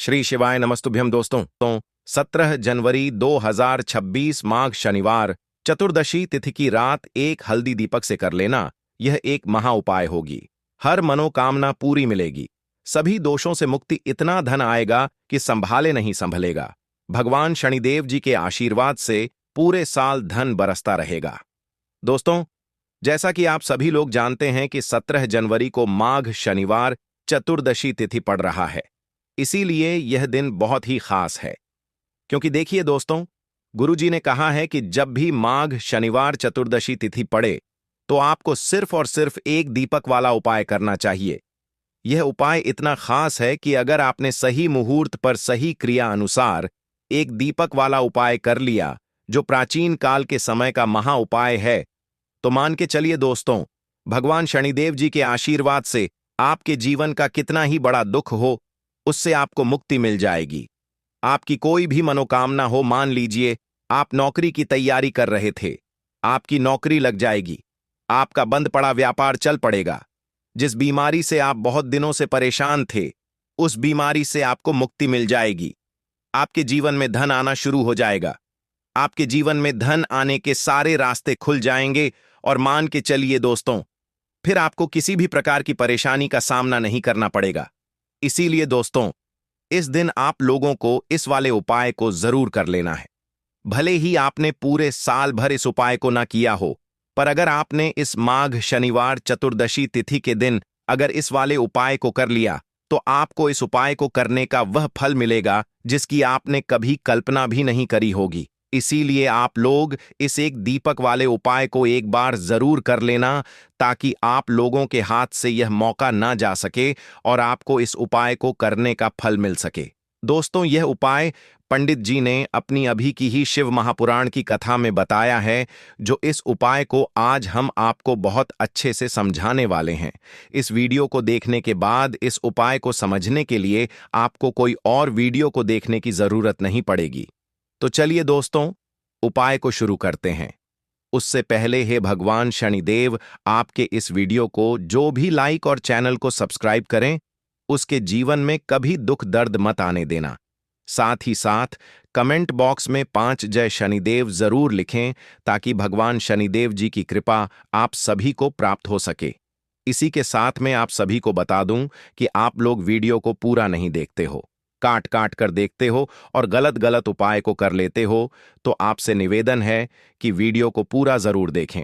श्री शिवाय नमस्तुभ्यम दोस्तों। तो 17 जनवरी 2026 माघ शनिवार चतुर्दशी तिथि की रात एक हल्दी दीपक से कर लेना, यह एक महा उपाय होगी। हर मनोकामना पूरी मिलेगी। सभी दोषों से मुक्ति, इतना धन आएगा कि संभाले नहीं संभलेगा। भगवान शनिदेव जी के आशीर्वाद से पूरे साल धन बरसता रहेगा। दोस्तों, जैसा कि आप सभी लोग जानते हैं कि 17 जनवरी को माघ शनिवार चतुर्दशी तिथि पड़ रहा है। इसीलिए यह दिन बहुत ही खास है, क्योंकि देखिए दोस्तों, गुरुजी ने कहा है कि जब भी माघ शनिवार चतुर्दशी तिथि पड़े तो आपको सिर्फ और सिर्फ एक दीपक वाला उपाय करना चाहिए। यह उपाय इतना खास है कि अगर आपने सही मुहूर्त पर सही क्रिया अनुसार एक दीपक वाला उपाय कर लिया, जो प्राचीन काल के समय का महा उपाय है, तो मान के चलिए दोस्तों, भगवान शनिदेव जी के आशीर्वाद से आपके जीवन का कितना ही बड़ा दुख हो, उससे आपको मुक्ति मिल जाएगी। आपकी कोई भी मनोकामना हो, मान लीजिए आप नौकरी की तैयारी कर रहे थे, आपकी नौकरी लग जाएगी। आपका बंद पड़ा व्यापार चल पड़ेगा। जिस बीमारी से आप बहुत दिनों से परेशान थे, उस बीमारी से आपको मुक्ति मिल जाएगी। आपके जीवन में धन आना शुरू हो जाएगा। आपके जीवन में धन आने के सारे रास्ते खुल जाएंगे और मान के चलिए दोस्तों, फिर आपको किसी भी प्रकार की परेशानी का सामना नहीं करना पड़ेगा। इसीलिए दोस्तों, इस दिन आप लोगों को इस वाले उपाय को जरूर कर लेना है। भले ही आपने पूरे साल भर इस उपाय को ना किया हो, पर अगर आपने इस माघ शनिवार चतुर्दशी तिथि के दिन अगर इस वाले उपाय को कर लिया, तो आपको इस उपाय को करने का वह फल मिलेगा जिसकी आपने कभी कल्पना भी नहीं करी होगी। इसीलिए आप लोग इस एक दीपक वाले उपाय को एक बार जरूर कर लेना, ताकि आप लोगों के हाथ से यह मौका ना जा सके और आपको इस उपाय को करने का फल मिल सके। दोस्तों, यह उपाय पंडित जी ने अपनी अभी की ही शिव महापुराण की कथा में बताया है, जो इस उपाय को आज हम आपको बहुत अच्छे से समझाने वाले हैं। इस वीडियो को देखने के बाद इस उपाय को समझने के लिए आपको कोई और वीडियो को देखने की जरूरत नहीं पड़ेगी। तो चलिए दोस्तों, उपाय को शुरू करते हैं। उससे पहले हे भगवान शनिदेव, आपके इस वीडियो को जो भी लाइक और चैनल को सब्सक्राइब करें, उसके जीवन में कभी दुख दर्द मत आने देना। साथ ही साथ कमेंट बॉक्स में 5 जय शनिदेव जरूर लिखें, ताकि भगवान शनिदेव जी की कृपा आप सभी को प्राप्त हो सके। इसी के साथ में आप सभी को बता दूं कि आप लोग वीडियो को पूरा नहीं देखते हो, काट काट कर देखते हो और गलत गलत उपाय को कर लेते हो, तो आपसे निवेदन है कि वीडियो को पूरा जरूर देखें।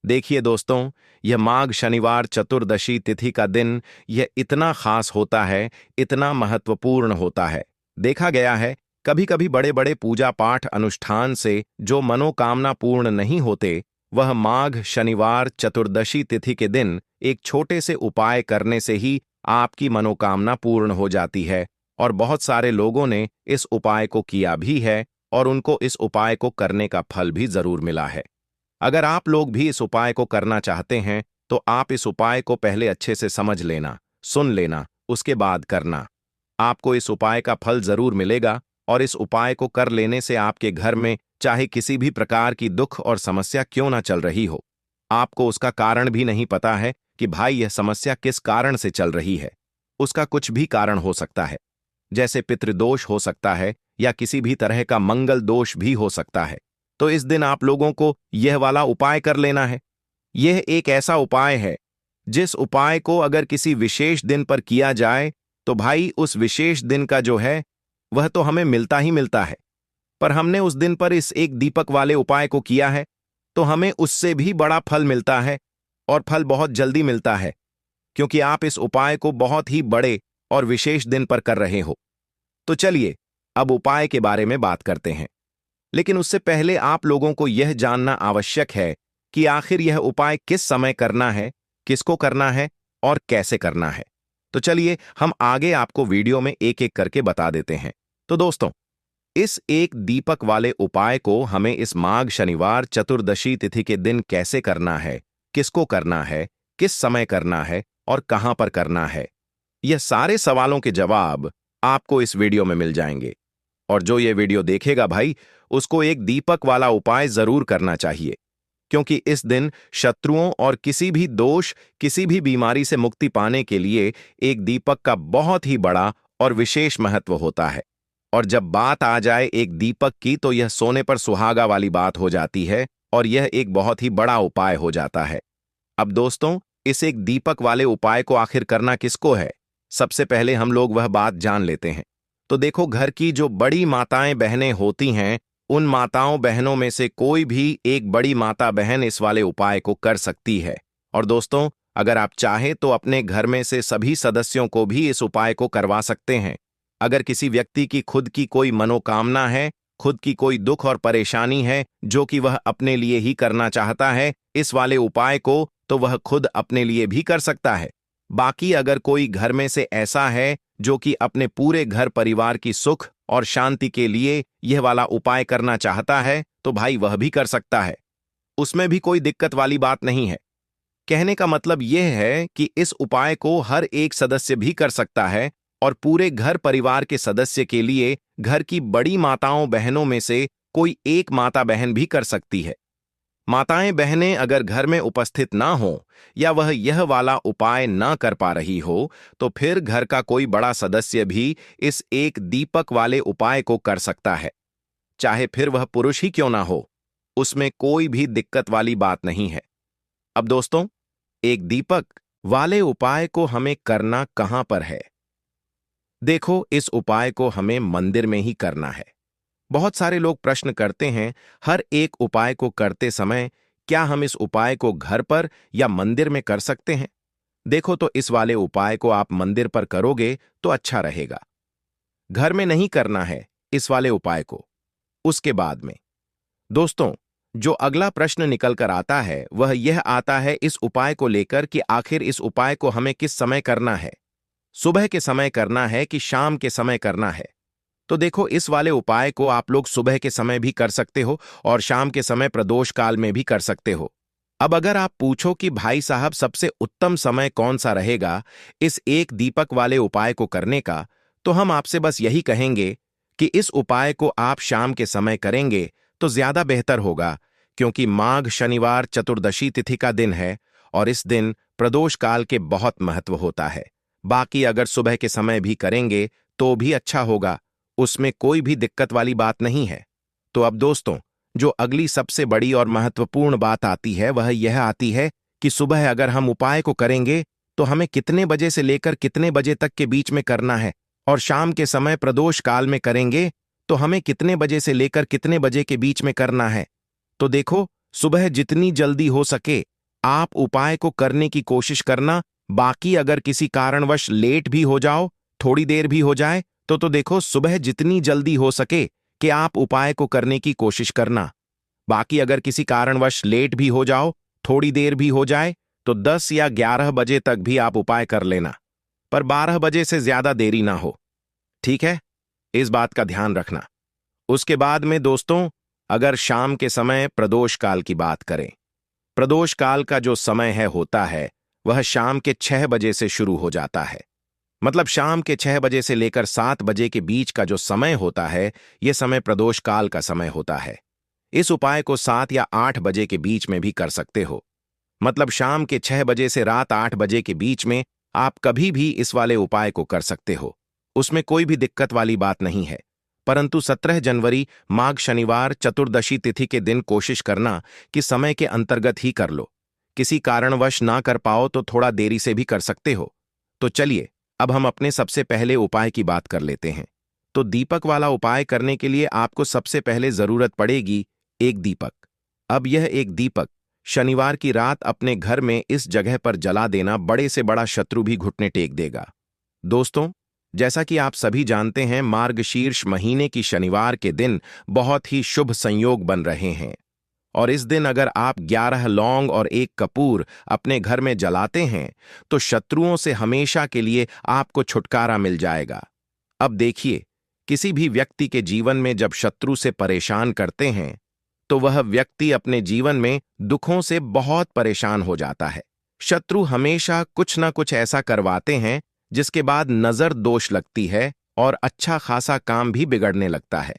देखिए दोस्तों, यह माघ शनिवार चतुर्दशी तिथि का दिन यह इतना खास होता है, इतना महत्वपूर्ण होता है। देखा गया है, कभी कभी बड़े बड़े पूजा पाठ अनुष्ठान से जो मनोकामना पूर्ण नहीं होते, वह माघ शनिवार चतुर्दशी तिथि के दिन एक छोटे से उपाय करने से ही आपकी मनोकामना पूर्ण हो जाती है। और बहुत सारे लोगों ने इस उपाय को किया भी है और उनको इस उपाय को करने का फल भी जरूर मिला है। अगर आप लोग भी इस उपाय को करना चाहते हैं, तो आप इस उपाय को पहले अच्छे से समझ लेना, सुन लेना, उसके बाद करना। आपको इस उपाय का फल जरूर मिलेगा और इस उपाय को कर लेने से आपके घर में चाहे किसी भी प्रकार की दुख और समस्या क्यों ना चल रही हो, आपको उसका कारण भी नहीं पता है कि भाई यह समस्या किस कारण से चल रही है। उसका कुछ भी कारण हो सकता है, जैसे पितृदोष हो सकता है या किसी भी तरह का मंगल दोष भी हो सकता है। तो इस दिन आप लोगों को यह वाला उपाय कर लेना है। यह एक ऐसा उपाय है जिस उपाय को अगर किसी विशेष दिन पर किया जाए, तो भाई उस विशेष दिन का जो है वह तो हमें मिलता ही मिलता है। पर हमने उस दिन पर इस एक दीपक वाले उपाय को किया है, तो हमें उससे भी बड़ा फल मिलता है, और फल बहुत जल्दी मिलता है, क्योंकि आप इस उपाय को बहुत ही बड़े और विशेष दिन पर कर रहे हो। तो चलिए अब उपाय के बारे में बात करते हैं। लेकिन उससे पहले आप लोगों को यह जानना आवश्यक है कि आखिर यह उपाय किस समय करना है, किसको करना है और कैसे करना है। तो चलिए हम आगे आपको वीडियो में एक एक करके बता देते हैं। तो दोस्तों, इस एक दीपक वाले उपाय को हमें इस माघ शनिवार चतुर्दशी तिथि के दिन कैसे करना है, किसको करना है, किस समय करना है और कहां पर करना है, यह सारे सवालों के जवाब आपको इस वीडियो में मिल जाएंगे। और जो ये वीडियो देखेगा भाई, उसको एक दीपक वाला उपाय जरूर करना चाहिए, क्योंकि इस दिन शत्रुओं और किसी भी दोष, किसी भी बीमारी से मुक्ति पाने के लिए एक दीपक का बहुत ही बड़ा और विशेष महत्व होता है। और जब बात आ जाए एक दीपक की तो यह सोने पर सुहागा वाली बात हो जाती है और यह एक बहुत ही बड़ा उपाय हो जाता है। अब दोस्तों, इस एक दीपक वाले उपाय को आखिर करना किसको है? सबसे पहले हम लोग वह बात जान लेते हैं। तो देखो, घर की जो बड़ी माताएं बहनें होती हैं, उन माताओं बहनों में से कोई भी एक बड़ी माता बहन इस वाले उपाय को कर सकती है। और दोस्तों, अगर आप चाहें तो अपने घर में से सभी सदस्यों को भी इस उपाय को करवा सकते हैं। अगर किसी व्यक्ति की खुद की कोई मनोकामना है, खुद की कोई दुख और परेशानी है जो कि वह अपने लिए ही करना चाहता है इस वाले उपाय को, तो वह खुद अपने लिए भी कर सकता है। बाकी अगर कोई घर में से ऐसा है जो कि अपने पूरे घर परिवार की सुख और शांति के लिए यह वाला उपाय करना चाहता है, तो भाई वह भी कर सकता है। उसमें भी कोई दिक्कत वाली बात नहीं है। कहने का मतलब यह है कि इस उपाय को हर एक सदस्य भी कर सकता है और पूरे घर परिवार के सदस्य के लिए घर की बड़ी माताओं बहनों में से कोई एक माता बहन भी कर सकती है। माताएं बहनें अगर घर में उपस्थित ना हो या वह यह वाला उपाय ना कर पा रही हो, तो फिर घर का कोई बड़ा सदस्य भी इस एक दीपक वाले उपाय को कर सकता है। चाहे फिर वह पुरुष ही क्यों ना हो, उसमें कोई भी दिक्कत वाली बात नहीं है। अब दोस्तों, एक दीपक वाले उपाय को हमें करना कहां पर है? देखो, इस उपाय को हमें मंदिर में ही करना है। बहुत सारे लोग प्रश्न करते हैं, हर एक उपाय को करते समय क्या हम इस उपाय को घर पर या मंदिर में कर सकते हैं? देखो, तो इस वाले उपाय को आप मंदिर पर करोगे तो अच्छा रहेगा। घर में नहीं करना है इस वाले उपाय को। उसके बाद में दोस्तों, जो अगला प्रश्न निकल कर आता है वह यह आता है इस उपाय को लेकर कि आखिर इस उपाय को हमें किस समय करना है? सुबह के समय करना है कि शाम के समय करना है? तो देखो, इस वाले उपाय को आप लोग सुबह के समय भी कर सकते हो और शाम के समय प्रदोष काल में भी कर सकते हो। अब अगर आप पूछो कि भाई साहब सबसे उत्तम समय कौन सा रहेगा इस एक दीपक वाले उपाय को करने का, तो हम आपसे बस यही कहेंगे कि इस उपाय को आप शाम के समय करेंगे तो ज्यादा बेहतर होगा, क्योंकि माघ शनिवार चतुर्दशी तिथि का दिन है और इस दिन प्रदोष काल के बहुत महत्व होता है। बाकी अगर सुबह के समय भी करेंगे तो भी अच्छा होगा, उसमें कोई भी दिक्कत वाली बात नहीं है। तो अब दोस्तों, जो अगली सबसे बड़ी और महत्वपूर्ण बात आती है वह यह आती है कि सुबह अगर हम उपाय को करेंगे तो हमें कितने बजे से लेकर कितने बजे तक के बीच में करना है, और शाम के समय प्रदोष काल में करेंगे तो हमें कितने बजे से लेकर कितने बजे के बीच में करना है। तो देखो, सुबह जितनी जल्दी हो सके आप उपाय को करने की कोशिश करना। बाकी अगर किसी कारणवश लेट भी हो जाओ, थोड़ी देर भी हो जाए, तो देखो, सुबह जितनी जल्दी हो सके कि आप उपाय को करने की कोशिश करना। बाकी अगर किसी कारणवश लेट भी हो जाओ, थोड़ी देर भी हो जाए, तो 10 या 11 बजे तक भी आप उपाय कर लेना, पर 12 बजे से ज्यादा देरी ना हो। ठीक है, इस बात का ध्यान रखना। उसके बाद में दोस्तों, अगर शाम के समय प्रदोष काल की बात करें, प्रदोष काल का जो समय होता है वह शाम के 6 बजे से शुरू हो जाता है। मतलब शाम के 6 बजे से लेकर 7 बजे के बीच का जो समय होता है, यह समय प्रदोष काल का समय होता है। इस उपाय को 7 या 8 बजे के बीच में भी कर सकते हो। मतलब शाम के 6 बजे से रात 8 बजे के बीच में आप कभी भी इस वाले उपाय को कर सकते हो, उसमें कोई भी दिक्कत वाली बात नहीं है। परंतु 17 जनवरी माघ शनिवार चतुर्दशी तिथि के दिन कोशिश करना कि समय के अंतर्गत ही कर लो। किसी कारणवश ना कर पाओ तो थोड़ा देरी से भी कर सकते हो। तो चलिए, अब हम अपने सबसे पहले उपाय की बात कर लेते हैं। तो दीपक वाला उपाय करने के लिए आपको सबसे पहले जरूरत पड़ेगी एक दीपक। अब यह एक दीपक शनिवार की रात अपने घर में इस जगह पर जला देना, बड़े से बड़ा शत्रु भी घुटने टेक देगा। दोस्तों, जैसा कि आप सभी जानते हैं, मार्गशीर्ष महीने की शनिवार के दिन बहुत ही शुभ संयोग बन रहे हैं और इस दिन अगर आप 11 लौंग और 1 कपूर अपने घर में जलाते हैं तो शत्रुओं से हमेशा के लिए आपको छुटकारा मिल जाएगा। अब देखिए, किसी भी व्यक्ति के जीवन में जब शत्रु से परेशान करते हैं तो वह व्यक्ति अपने जीवन में दुखों से बहुत परेशान हो जाता है। शत्रु हमेशा कुछ ना कुछ ऐसा करवाते हैं जिसके बाद नजर दोष लगती है और अच्छा खासा काम भी बिगड़ने लगता है।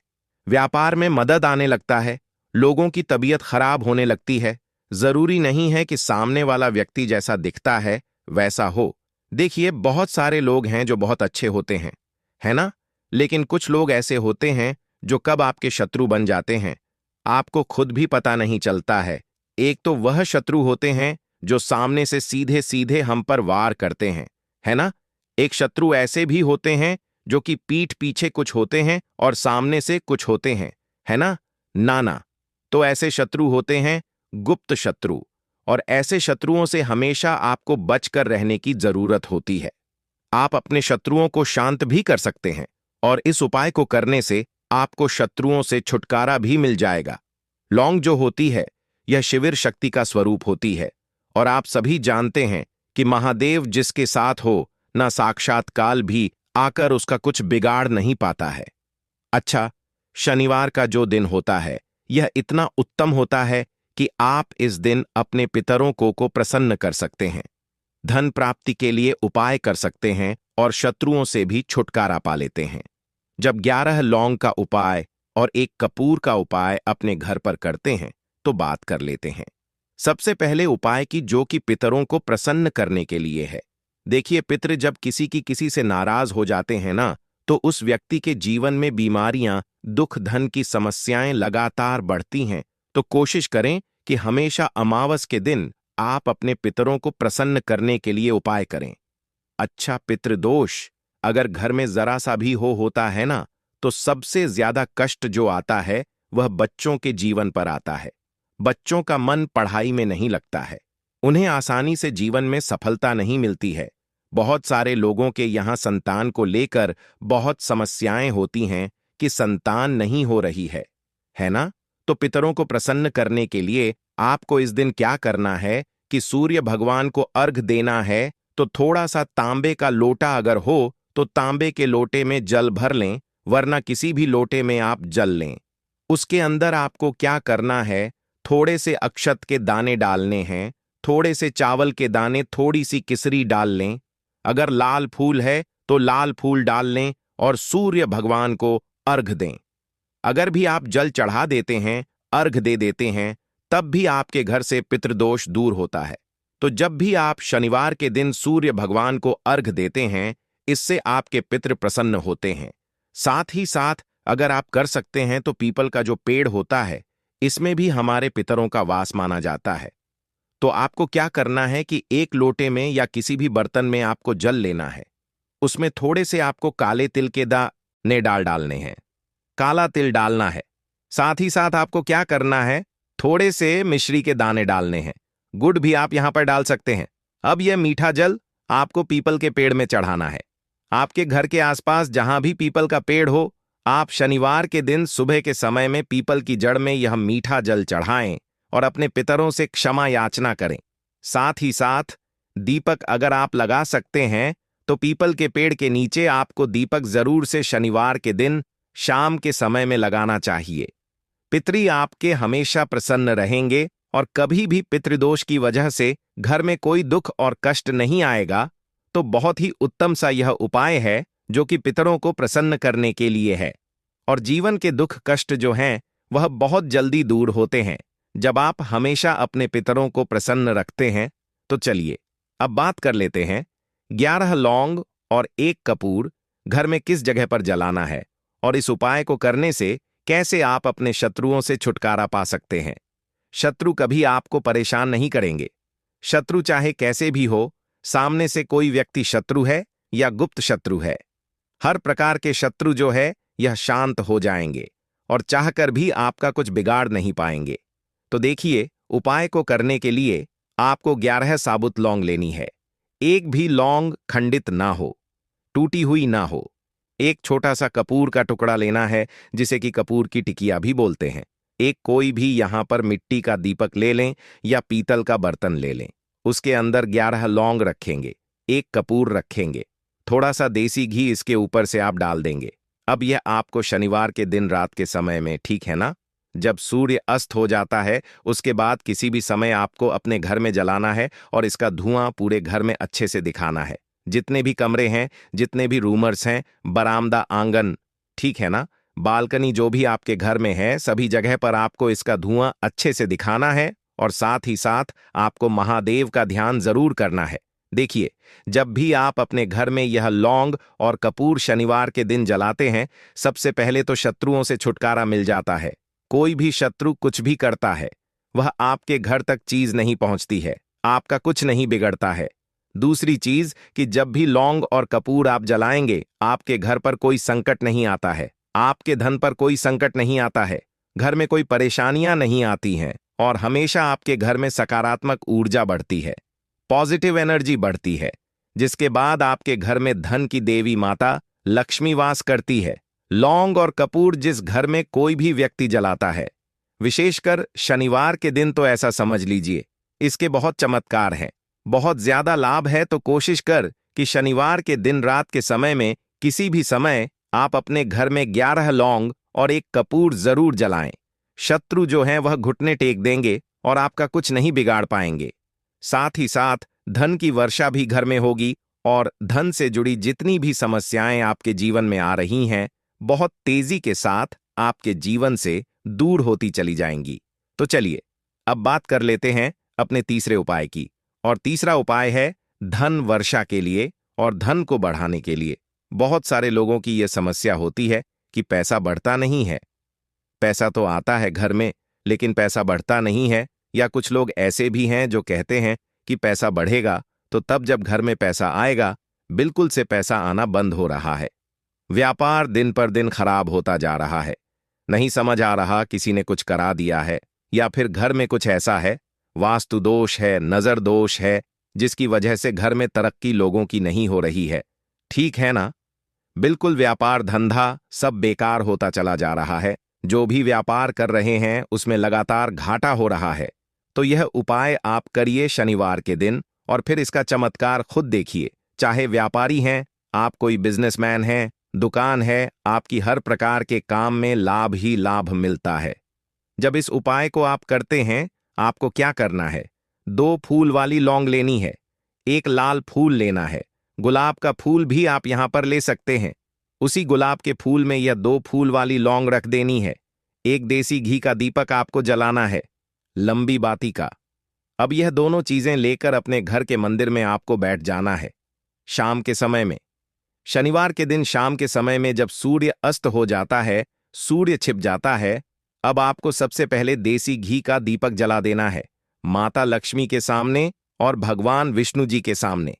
व्यापार में मदद आने लगता है, लोगों की तबीयत खराब होने लगती है। जरूरी नहीं है कि सामने वाला व्यक्ति जैसा दिखता है वैसा हो। देखिए, बहुत सारे लोग हैं जो बहुत अच्छे होते हैं, है ना? लेकिन कुछ लोग ऐसे होते हैं जो कब आपके शत्रु बन जाते हैं, आपको खुद भी पता नहीं चलता है। एक तो वह शत्रु होते हैं जो सामने से सीधे सीधे हम पर वार करते हैं, है ना? एक शत्रु ऐसे भी होते हैं जो कि पीठ पीछे कुछ होते हैं और सामने से कुछ होते हैं, है ना? नाना। तो ऐसे शत्रु होते हैं गुप्त शत्रु, और ऐसे शत्रुओं से हमेशा आपको बचकर रहने की जरूरत होती है। आप अपने शत्रुओं को शांत भी कर सकते हैं, और इस उपाय को करने से आपको शत्रुओं से छुटकारा भी मिल जाएगा। लौंग जो होती है, यह शिविर शक्ति का स्वरूप होती है, और आप सभी जानते हैं कि महादेव जिसके साथ हो, न साक्षात काल भी आकर उसका कुछ बिगाड़ नहीं पाता है। अच्छा, शनिवार का जो दिन होता है, यह इतना उत्तम होता है कि आप इस दिन अपने पितरों को प्रसन्न कर सकते हैं, धन प्राप्ति के लिए उपाय कर सकते हैं और शत्रुओं से भी छुटकारा पा लेते हैं। जब 11 लौंग का उपाय और 1 कपूर का उपाय अपने घर पर करते हैं, तो बात कर लेते हैं सबसे पहले उपाय की, जो कि पितरों को प्रसन्न करने के लिए है। देखिए, पितृ जब किसी से नाराज हो जाते हैं ना, तो उस व्यक्ति के जीवन में बीमारियां, दुख, धन की समस्याएं लगातार बढ़ती हैं। तो कोशिश करें कि हमेशा अमावस के दिन आप अपने पितरों को प्रसन्न करने के लिए उपाय करें। अच्छा, पितृदोष अगर घर में जरा सा भी होता है ना, तो सबसे ज्यादा कष्ट जो आता है वह बच्चों के जीवन पर आता है। बच्चों का मन पढ़ाई में नहीं लगता है, उन्हें आसानी से जीवन में सफलता नहीं मिलती है। बहुत सारे लोगों के यहाँ संतान को लेकर बहुत समस्याएं होती हैं कि संतान नहीं हो रही है ना? तो पितरों को प्रसन्न करने के लिए आपको इस दिन क्या करना है कि सूर्य भगवान को अर्घ देना है। तो थोड़ा सा तांबे का लोटा अगर हो तो तांबे के लोटे में जल भर लें, वरना किसी भी लोटे में आप जल लें। उसके अंदर आपको क्या करना है, थोड़े से अक्षत के दाने डालने हैं, थोड़े से चावल के दाने, थोड़ी सी किसरी डाल लें। अगर लाल फूल है तो लाल फूल डाल लें और सूर्य भगवान को अर्घ दें। अगर भी आप जल चढ़ा देते हैं, अर्घ दे देते हैं, तब भी आपके घर से पितृदोष दूर होता है। तो जब भी आप शनिवार के दिन सूर्य भगवान को अर्घ देते हैं, इससे आपके पितृ प्रसन्न होते हैं। साथ ही साथ अगर आप कर सकते हैं तो पीपल का जो पेड़ होता है, इसमें भी हमारे पितरों का वास माना जाता है। तो आपको क्या करना है कि 1 लोटे में या किसी भी बर्तन में आपको जल लेना है। उसमें थोड़े से आपको काले तिल के दाने डालने हैं, काला तिल डालना है। साथ ही साथ आपको क्या करना है, थोड़े से मिश्री के दाने डालने हैं। गुड़ भी आप यहां पर डाल सकते हैं। अब यह मीठा जल आपको पीपल के पेड़ में चढ़ाना है। आपके घर के आसपास जहां भी पीपल का पेड़ हो, आप शनिवार के दिन सुबह के समय में पीपल की जड़ में यह मीठा जल चढ़ाएं और अपने पितरों से क्षमा याचना करें। साथ ही साथ दीपक अगर आप लगा सकते हैं तो पीपल के पेड़ के नीचे आपको दीपक जरूर से शनिवार के दिन शाम के समय में लगाना चाहिए। पितरी आपके हमेशा प्रसन्न रहेंगे और कभी भी पितृदोष की वजह से घर में कोई दुख और कष्ट नहीं आएगा। तो बहुत ही उत्तम सा यह उपाय है जो कि पितरों को प्रसन्न करने के लिए है, और जीवन के दुख कष्ट जो हैं वह बहुत जल्दी दूर होते हैं जब आप हमेशा अपने पितरों को प्रसन्न रखते हैं। तो चलिए अब बात कर लेते हैं 11 लौंग और 1 कपूर घर में किस जगह पर जलाना है, और इस उपाय को करने से कैसे आप अपने शत्रुओं से छुटकारा पा सकते हैं। शत्रु कभी आपको परेशान नहीं करेंगे। शत्रु चाहे कैसे भी हो, सामने से कोई व्यक्ति शत्रु है या गुप्त शत्रु है, हर प्रकार के शत्रु जो है यह शांत हो जाएंगे और चाहकर भी आपका कुछ बिगाड़ नहीं पाएंगे। तो देखिए, उपाय को करने के लिए आपको 11 साबुत लौंग लेनी है। एक भी लौंग खंडित ना हो, टूटी हुई ना हो। एक छोटा सा कपूर का टुकड़ा लेना है, जिसे कि कपूर की टिकिया भी बोलते हैं। एक कोई भी यहां पर मिट्टी का दीपक ले लें या पीतल का बर्तन ले लें। उसके अंदर 11 लौंग रखेंगे, 1 कपूर रखेंगे, थोड़ा सा देसी घी इसके ऊपर से आप डाल देंगे। अब यह आपको शनिवार के दिन रात के समय में, ठीक है ना, जब सूर्य अस्त हो जाता है, उसके बाद किसी भी समय आपको अपने घर में जलाना है और इसका धुआं पूरे घर में अच्छे से दिखाना है। जितने भी कमरे हैं, जितने भी रूमर्स हैं, बरामदा, आंगन, ठीक है ना, बालकनी, जो भी आपके घर में है, सभी जगह पर आपको इसका धुआं अच्छे से दिखाना है। और साथ ही साथ आपको महादेव का ध्यान जरूर करना है। देखिए, जब भी आप अपने घर में यह लौंग और कपूर शनिवार के दिन जलाते हैं, सबसे पहले तो शत्रुओं से छुटकारा मिल जाता है। कोई भी शत्रु कुछ भी करता है, वह आपके घर तक चीज नहीं पहुंचती है, आपका कुछ नहीं बिगड़ता है। दूसरी चीज कि जब भी लौंग और कपूर आप जलाएंगे, आपके घर पर कोई संकट नहीं आता है, आपके धन पर कोई संकट नहीं आता है, घर में कोई परेशानियां नहीं आती हैं और हमेशा आपके घर में सकारात्मक ऊर्जा बढ़ती है, पॉजिटिव एनर्जी बढ़ती है, जिसके बाद आपके घर में धन की देवी माता लक्ष्मी वास करती है। लौंग और कपूर जिस घर में कोई भी व्यक्ति जलाता है, विशेषकर शनिवार के दिन, तो ऐसा समझ लीजिए इसके बहुत चमत्कार हैं, बहुत ज्यादा लाभ है। तो कोशिश कर कि शनिवार के दिन रात के समय में किसी भी समय आप अपने घर में 11 लौंग और एक कपूर जरूर जलाएं। शत्रु जो हैं वह घुटने टेक देंगे और आपका कुछ नहीं बिगाड़ पाएंगे। साथ ही साथ धन की वर्षा भी घर में होगी और धन से जुड़ी जितनी भी समस्याएं आपके जीवन में आ रही हैं, बहुत तेजी के साथ आपके जीवन से दूर होती चली जाएंगी। तो चलिए अब बात कर लेते हैं अपने तीसरे उपाय की। और तीसरा उपाय है धन वर्षा के लिए और धन को बढ़ाने के लिए। बहुत सारे लोगों की यह समस्या होती है कि पैसा बढ़ता नहीं है। पैसा तो आता है घर में, लेकिन पैसा बढ़ता नहीं है। या कुछ लोग ऐसे भी हैं जो कहते हैं कि पैसा बढ़ेगा तो तब जब घर में पैसा आएगा, बिल्कुल से पैसा आना बंद हो रहा है। व्यापार दिन पर दिन खराब होता जा रहा है। नहीं समझ आ रहा, किसी ने कुछ करा दिया है या फिर घर में कुछ ऐसा है, वास्तु दोष है, नजर दोष है, जिसकी वजह से घर में तरक्की लोगों की नहीं हो रही है। ठीक है ना? बिल्कुल व्यापार धंधा सब बेकार होता चला जा रहा है। जो भी व्यापार कर रहे हैं उसमें लगातार घाटा हो रहा है। तो यह उपाय आप करिए शनिवार के दिन और फिर इसका चमत्कार खुद देखिए। चाहे व्यापारी हैं, आप कोई बिजनेसमैन हैं, दुकान है, आपकी हर प्रकार के काम में लाभ ही लाभ मिलता है। जब इस उपाय को आप करते हैं, आपको क्या करना है? 2 फूल वाली लौंग लेनी है, 1 लाल फूल लेना है, गुलाब का फूल भी आप यहां पर ले सकते हैं। उसी गुलाब के फूल में यह 2 फूल वाली लौंग रख देनी है। 1 देसी घी का दीपक आपको जलाना है, लंबी बाती का। अब यह दोनों चीजें लेकर अपने घर के मंदिर में आपको बैठ जाना है। शाम के समय में, शनिवार के दिन शाम के समय में जब सूर्य अस्त हो जाता है, सूर्य छिप जाता है, अब आपको सबसे पहले देसी घी का दीपक जला देना है, माता लक्ष्मी के सामने और भगवान विष्णु जी के सामने।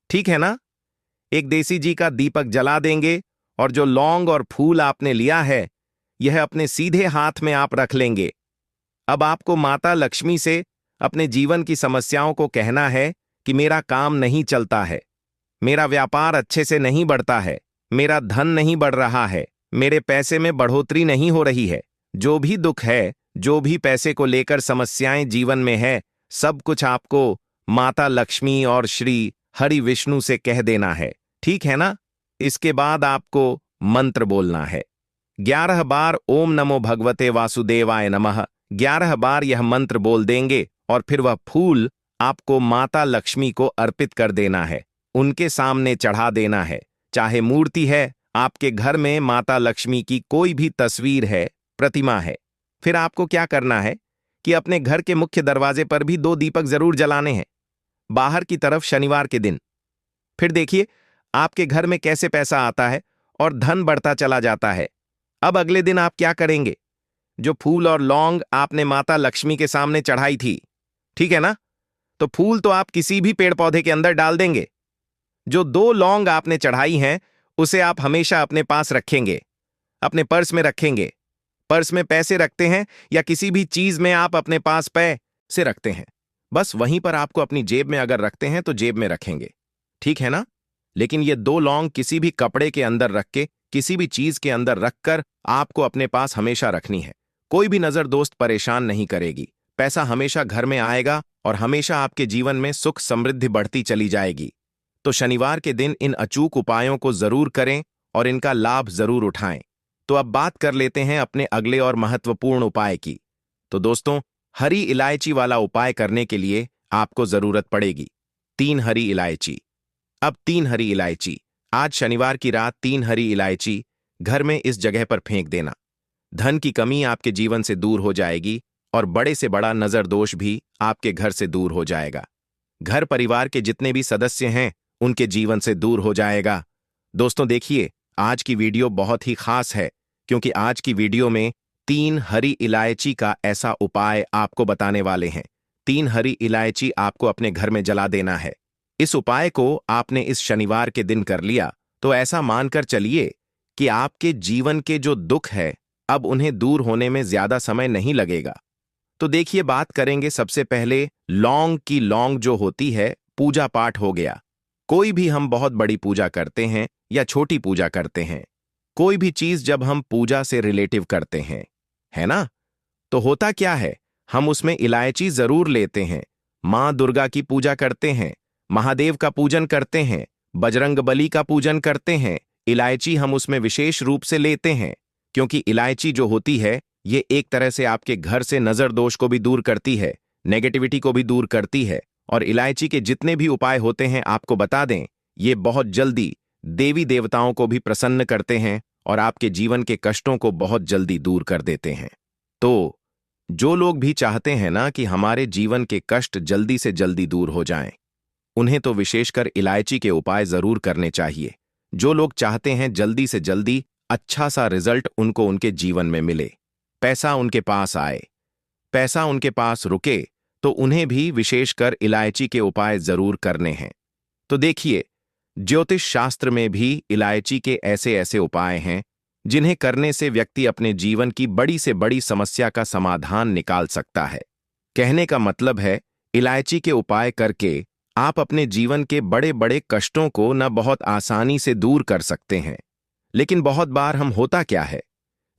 ठीक है ना? एक देसी घी का दीपक जला देंगे और जो लौंग और फूल आपने लिया है, यह अपने सीधे हाथ में आप रख लेंगे। अब आपको माता लक्ष्मी से अपने जीवन की समस्याओं को कहना है कि मेरा काम नहीं चलता है, मेरा व्यापार अच्छे से नहीं बढ़ता है, मेरा धन नहीं बढ़ रहा है, मेरे पैसे में बढ़ोतरी नहीं हो रही है। जो भी दुख है, जो भी पैसे को लेकर समस्याएं जीवन में है, सब कुछ आपको माता लक्ष्मी और श्री हरि विष्णु से कह देना है। ठीक है ना? इसके बाद आपको मंत्र बोलना है। 11 बार ओम नमो भगवते वासुदेवाय नमः, 11 बार यह मंत्र बोल देंगे और फिर वह फूल आपको माता लक्ष्मी को अर्पित कर देना है, उनके सामने चढ़ा देना है। चाहे मूर्ति है, आपके घर में माता लक्ष्मी की कोई भी तस्वीर है, प्रतिमा है, फिर आपको क्या करना है कि अपने घर के मुख्य दरवाजे पर भी 2 दीपक जरूर जलाने हैं, बाहर की तरफ शनिवार के दिन। फिर देखिए आपके घर में कैसे पैसा आता है और धन बढ़ता चला जाता है। अब अगले दिन आप क्या करेंगे? जो फूल और लौंग आपने माता लक्ष्मी के सामने चढ़ाई थी, ठीक है ना, तो फूल तो आप किसी भी पेड़ पौधे के अंदर डाल देंगे। जो 2 लौंग आपने चढ़ाई हैं, उसे आप हमेशा अपने पास रखेंगे, अपने पर्स में रखेंगे। पर्स में पैसे रखते हैं या किसी भी चीज में आप अपने पास पैसे रखते हैं, बस वहीं पर आपको अपनी जेब में अगर रखते हैं तो जेब में रखेंगे। ठीक है ना? लेकिन ये 2 लौंग किसी भी कपड़े के अंदर रख के, किसी भी चीज के अंदर रखकर आपको अपने पास हमेशा रखनी है। कोई भी नजर दोस्त परेशान नहीं करेगी। पैसा हमेशा घर में आएगा और हमेशा आपके जीवन में सुख समृद्धि बढ़ती चली जाएगी। तो शनिवार के दिन इन अचूक उपायों को जरूर करें और इनका लाभ जरूर उठाएं। तो अब बात कर लेते हैं अपने अगले और महत्वपूर्ण उपाय की। तो दोस्तों, हरी इलायची वाला उपाय करने के लिए आपको जरूरत पड़ेगी 3 हरी इलायची। अब 3 हरी इलायची, आज शनिवार की रात 3 हरी इलायची घर में इस जगह पर फेंक देना। धन की कमी आपके जीवन से दूर हो जाएगी और बड़े से बड़ा नजर दोष भी आपके घर से दूर हो जाएगा। घर परिवार के जितने भी सदस्य हैं उनके जीवन से दूर हो जाएगा। दोस्तों देखिए, आज की वीडियो बहुत ही खास है क्योंकि आज की वीडियो में 3 हरी इलायची का ऐसा उपाय आपको बताने वाले हैं। 3 हरी इलायची आपको अपने घर में जला देना है। इस उपाय को आपने इस शनिवार के दिन कर लिया तो ऐसा मानकर चलिए कि आपके जीवन के जो दुख है अब उन्हें दूर होने में ज्यादा समय नहीं लगेगा। तो देखिए, बात करेंगे सबसे पहले लौंग की। लौंग जो होती है, पूजा पाठ हो गया। कोई भी हम बहुत बड़ी पूजा करते हैं या छोटी पूजा करते हैं, कोई भी चीज जब हम पूजा से रिलेटिव करते हैं, है ना, तो होता क्या है, हम उसमें इलायची जरूर लेते हैं। मां दुर्गा की पूजा करते हैं, महादेव का पूजन करते हैं, बजरंगबली का पूजन करते हैं, इलायची हम उसमें विशेष रूप से लेते हैं क्योंकि इलायची जो होती है ये एक तरह से आपके घर से नजर दोष को भी दूर करती है, नेगेटिविटी को भी दूर करती है। और इलायची के जितने भी उपाय होते हैं आपको बता दें, ये बहुत जल्दी देवी देवताओं को भी प्रसन्न करते हैं और आपके जीवन के कष्टों को बहुत जल्दी दूर कर देते हैं। तो जो लोग भी चाहते हैं ना कि हमारे जीवन के कष्ट जल्दी से जल्दी दूर हो जाएं, उन्हें तो विशेषकर इलायची के उपाय जरूर करने चाहिए। जो लोग चाहते हैं जल्दी से जल्दी अच्छा सा रिजल्ट उनको उनके जीवन में मिले, पैसा उनके पास आए, पैसा उनके पास रुके, तो उन्हें भी विशेषकर इलायची के उपाय जरूर करने हैं। तो देखिए, ज्योतिष शास्त्र में भी इलायची के ऐसे ऐसे उपाय हैं जिन्हें करने से व्यक्ति अपने जीवन की बड़ी से बड़ी समस्या का समाधान निकाल सकता है। कहने का मतलब है, इलायची के उपाय करके आप अपने जीवन के बड़े बड़े कष्टों को न बहुत आसानी से दूर कर सकते हैं। लेकिन बहुत बार हम होता क्या है,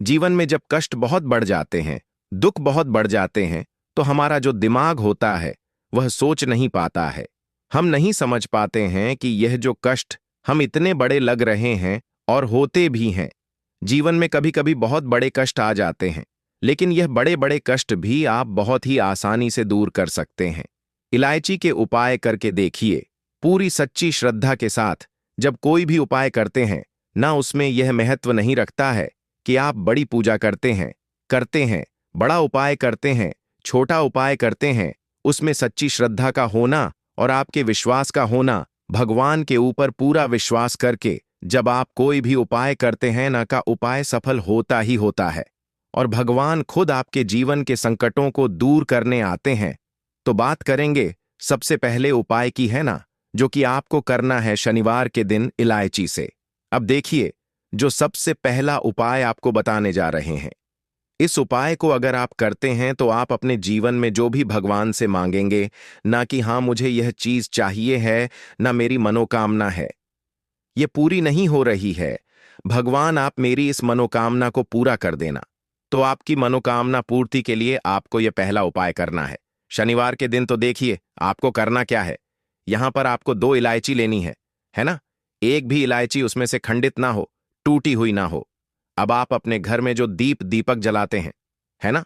जीवन में जब कष्ट बहुत बढ़ जाते हैं, दुख बहुत बढ़ जाते हैं, तो हमारा जो दिमाग होता है वह सोच नहीं पाता है। हम नहीं समझ पाते हैं कि यह जो कष्ट हम इतने बड़े लग रहे हैं और होते भी हैं। जीवन में कभी कभी बहुत बड़े कष्ट आ जाते हैं, लेकिन यह बड़े बड़े कष्ट भी आप बहुत ही आसानी से दूर कर सकते हैं। इलायची के उपाय करके देखिए, पूरी सच्ची श्रद्धा के साथ जब कोई भी उपाय करते हैं ना, उसमें यह महत्व नहीं रखता है कि आप बड़ी पूजा करते हैं, बड़ा उपाय करते हैं, छोटा उपाय करते हैं। उसमें सच्ची श्रद्धा का होना और आपके विश्वास का होना, भगवान के ऊपर पूरा विश्वास करके जब आप कोई भी उपाय करते हैं ना, का उपाय सफल होता ही होता है और भगवान खुद आपके जीवन के संकटों को दूर करने आते हैं। तो बात करेंगे सबसे पहले उपाय की, है ना, जो कि आपको करना है शनिवार के दिन इलायची से। अब देखिए, जो सबसे पहला उपाय आपको बताने जा रहे हैं, इस उपाय को अगर आप करते हैं तो आप अपने जीवन में जो भी भगवान से मांगेंगे, ना कि हाँ मुझे यह चीज चाहिए है, ना मेरी मनोकामना है, ये पूरी नहीं हो रही है, भगवान आप मेरी इस मनोकामना को पूरा कर देना। तो आपकी मनोकामना पूर्ति के लिए आपको यह पहला उपाय करना है शनिवार के दिन। तो देखिए, आपको करना क्या है, यहां पर आपको 2 इलायची लेनी है ना। एक भी इलायची उसमें से खंडित ना हो, टूटी हुई ना हो। अब आप अपने घर में जो दीपक जलाते हैं, है ना,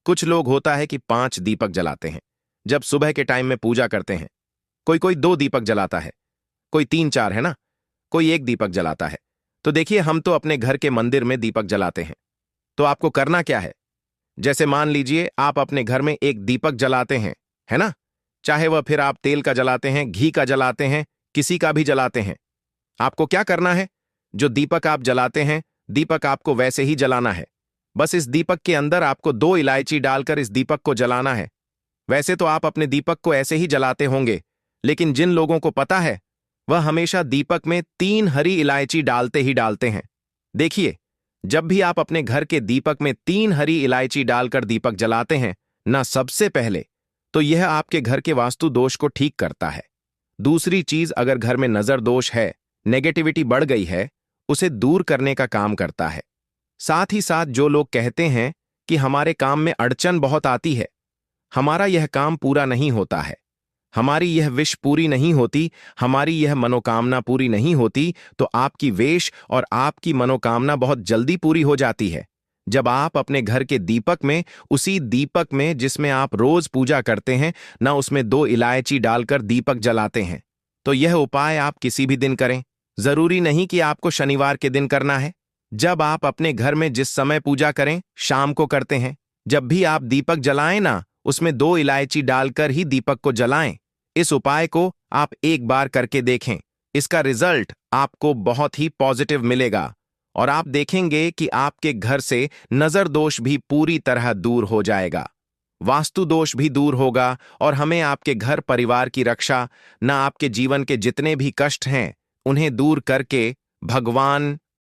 कुछ लोग होता है कि 5 दीपक जलाते हैं जब सुबह के टाइम में पूजा करते हैं। कोई 2 दीपक जलाता है, कोई 3-4, है ना, कोई 1 दीपक जलाता है। तो देखिए, हम तो अपने घर के मंदिर में दीपक जलाते हैं। तो आपको करना क्या है, जैसे मान लीजिए आप अपने घर में एक दीपक जलाते हैं, है ना, चाहे वह फिर आप तेल का जलाते हैं, घी का जलाते हैं, किसी का भी जलाते हैं। आपको क्या करना है, जो दीपक आप जलाते हैं, दीपक आपको वैसे ही जलाना है। बस इस दीपक के अंदर आपको 2 इलायची डालकर इस दीपक को जलाना है। वैसे तो आप अपने दीपक को ऐसे ही जलाते होंगे, लेकिन जिन लोगों को पता है वह हमेशा दीपक में 3 हरी इलायची डालते ही डालते हैं। देखिए, जब भी आप अपने घर के दीपक में 3 हरी इलायची डालकर दीपक जलाते हैं ना, सबसे पहले तो यह आपके घर के वास्तु दोष को ठीक करता है। दूसरी चीज, अगर घर में नजर दोष है, नेगेटिविटी बढ़ गई है, उसे दूर करने का काम करता है। साथ ही साथ जो लोग कहते हैं कि हमारे काम में अड़चन बहुत आती है, हमारा यह काम पूरा नहीं होता है, हमारी यह विश पूरी नहीं होती, हमारी यह मनोकामना पूरी नहीं होती, तो आपकी वेश और आपकी मनोकामना बहुत जल्दी पूरी हो जाती है जब आप अपने घर के दीपक में, उसी दीपक में जिसमें आप रोज पूजा करते हैं ना, उसमें 2 इलायची डालकर दीपक जलाते हैं। तो यह उपाय आप किसी भी दिन करें, जरूरी नहीं कि आपको शनिवार के दिन करना है। जब आप अपने घर में जिस समय पूजा करें, शाम को करते हैं, जब भी आप दीपक जलाएं ना, उसमें 2 इलायची डालकर ही दीपक को जलाएं। इस उपाय को आप एक बार करके देखें। इसका रिजल्ट आपको बहुत ही पॉजिटिव मिलेगा और आप देखेंगे कि आपके घर से नजर दोष भी पूरी तरह दूर हो जाएगा, वास्तु दोष भी दूर होगा और हमें आपके घर परिवार की रक्षा, न आपके जीवन के जितने भी कष्ट हैं उन्हें दूर करके भगवान